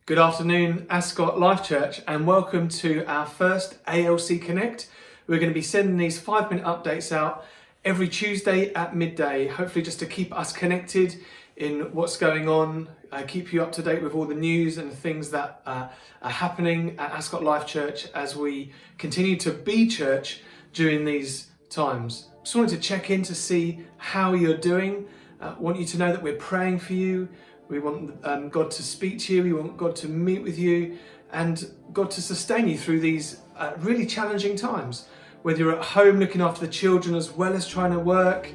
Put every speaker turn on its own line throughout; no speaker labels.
Good afternoon, Ascot Life Church, and welcome to our first ALC Connect. We're going to be sending these 5-minute updates out every Tuesday at midday, hopefully just to keep us connected in what's going on, keep you up to date with all the news and things that are happening at Ascot Life Church as we continue to be church during these times. Just wanted to check in to see how you're doing. Want you to know that we're praying for you. We want God to speak to you, we want God to meet with you and God to sustain you through these really challenging times. Whether you're at home looking after the children as well as trying to work,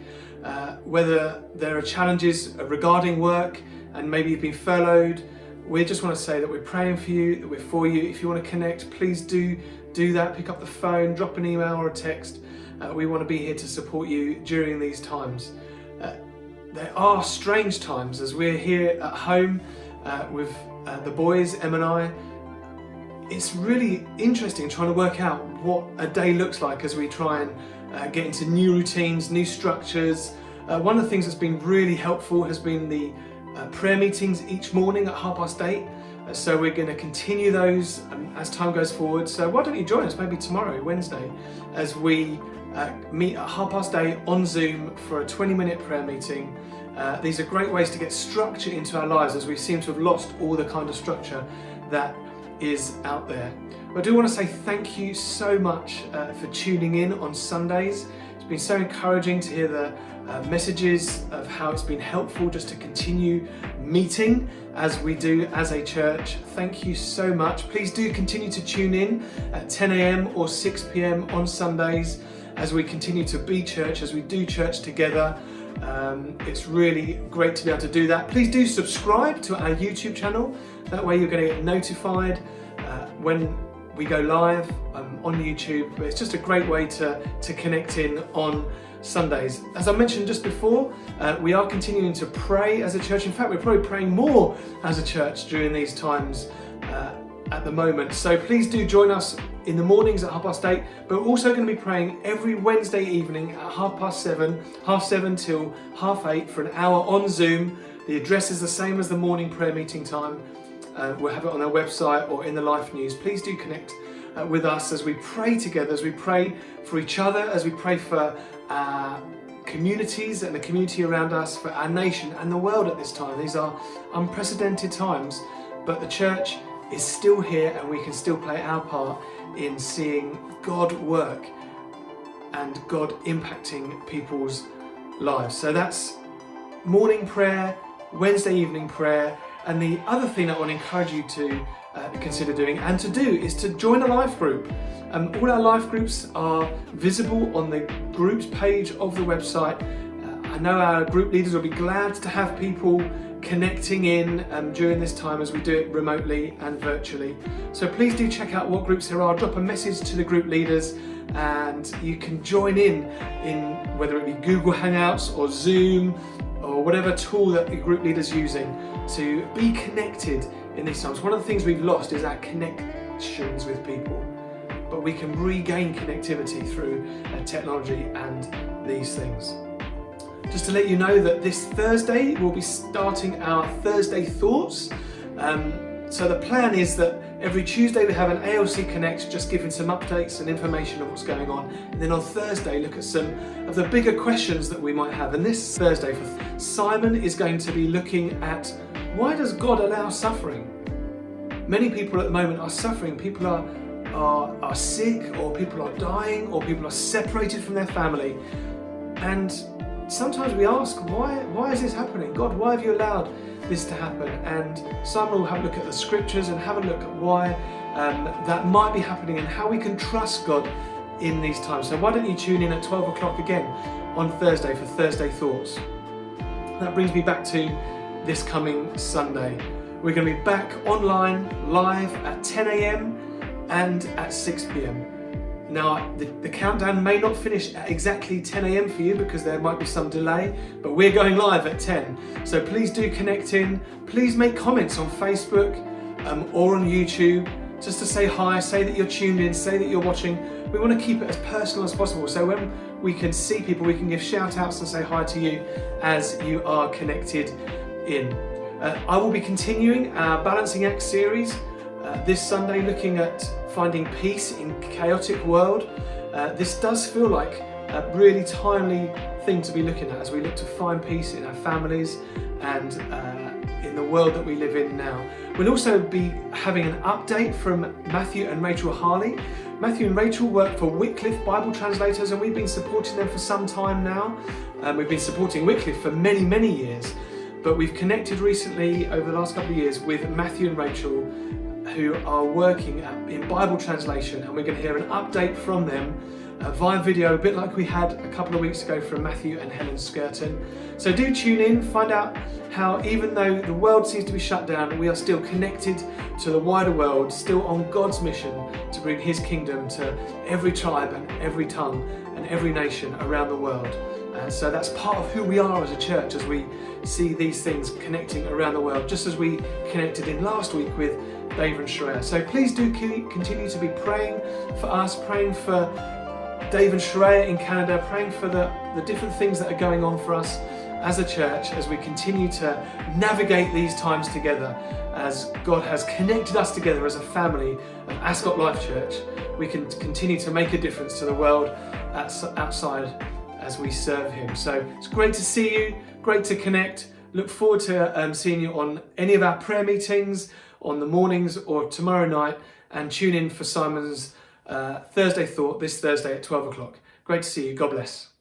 whether there are challenges regarding work and maybe you've been furloughed, we just want to say that we're praying for you, that we're for you. If you want to connect, please do that. Pick up the phone, drop an email or a text. We want to be here to support you during these times. There are strange times as we're here at home with the boys, Em and I. It's really interesting trying to work out what a day looks like as we try and get into new routines, new structures. One of the things that's been really helpful has been the prayer meetings each morning at 8:30. So we're going to continue those as time goes forward. So why don't you join us maybe tomorrow, Wednesday, as we meet at 8:30 on Zoom for a 20-minute prayer meeting. These are great ways to get structure into our lives as we seem to have lost all the kind of structure that is out there. I do want to say thank you so much for tuning in on Sundays. It's been so encouraging to hear the messages of how it's been helpful just to continue meeting as we do as a church. Thank you so much. Please do continue to tune in at 10 a.m. or 6 p.m. on Sundays as we continue to be church, as we do church together. It's really great to be able to do that. Please do subscribe to our YouTube channel. That way you're going to get notified when we go live on YouTube. It's just a great way to connect in on Sundays. As I mentioned just before, we are continuing to pray as a church. In fact, we're probably praying more as a church during these times at the moment. So please do join us in the mornings at 8:30, but we're also going to be praying every Wednesday evening at 7:30, 7:30 till 8:30 for an hour on Zoom. The address is the same as the morning prayer meeting time. We'll have it on our website or in the Life News. Please do connect with us as we pray together, as we pray for each other, as we pray for our communities and the community around us, for our nation and the world at this time. These are unprecedented times, but the church is still here and we can still play our part in seeing God work and God impacting people's lives. So that's morning prayer, Wednesday evening prayer, and the other thing I want to encourage you to consider doing and to do is to join a life group. All our life groups are visible on the groups page of the website. I know our group leaders will be glad to have people connecting in during this time as we do it remotely and virtually. So please do check out what groups there are. Drop a message to the group leaders and you can join in whether it be Google Hangouts or Zoom or whatever tool that the group leader's using to be connected in these times. One of the things we've lost is our connections with people, but we can regain connectivity through technology and these things. Just to let you know that this Thursday we'll be starting our Thursday Thoughts. So the plan is that every Tuesday we have an ALC Connect, just giving some updates and information of what's going on. And then on Thursday look at some of the bigger questions that we might have. And this Thursday, Simon is going to be looking at why does God allow suffering? Many people at the moment are suffering. People are sick, or people are dying, or people are separated from their family. And sometimes we ask, why is this happening? God, why have you allowed this to happen? And Simon will have a look at the scriptures and have a look at why that might be happening and how we can trust God in these times. So why don't you tune in at 12 o'clock again on Thursday for Thursday Thoughts. That brings me back to this coming Sunday. We're going to be back online, live at 10 a.m. and at 6 p.m. Now, the countdown may not finish at exactly 10 a.m. for you because there might be some delay, but we're going live at 10. So please do connect in. Please make comments on Facebook or on YouTube just to say hi, say that you're tuned in, say that you're watching. We want to keep it as personal as possible. So when we can see people, we can give shout outs and say hi to you as you are connected in. I will be continuing our Balancing Act series this Sunday, looking at finding peace in a chaotic world. This does feel like a really timely thing to be looking at as we look to find peace in our families and in the world that we live in now. We'll also be having an update from Matthew and Rachel Harley. Matthew and Rachel work for Wycliffe Bible Translators, and we've been supporting them for some time now. We've been supporting Wycliffe for many, many years, but we've connected recently over the last couple of years with Matthew and Rachel, who are working in Bible translation, and we're going to hear an update from them via video, a bit like we had a couple of weeks ago from Matthew and Helen Skirton. So do tune in, find out how even though the world seems to be shut down, we are still connected to the wider world, still on God's mission to bring His kingdom to every tribe and every tongue and every nation around the world. So that's part of who we are as a church, as we see these things connecting around the world, just as we connected in last week with Dave and Shreya. So please do continue to be praying for us, praying for Dave and Shreya in Canada, praying for the different things that are going on for us as a church, as we continue to navigate these times together, as God has connected us together as a family of Ascot Life Church. We can continue to make a difference to the world outside as we serve Him. So it's great to see you, great to connect. Look forward to seeing you on any of our prayer meetings on the mornings or tomorrow night, and tune in for Simon's Thursday Thought this Thursday at 12 o'clock. Great to see you. God bless.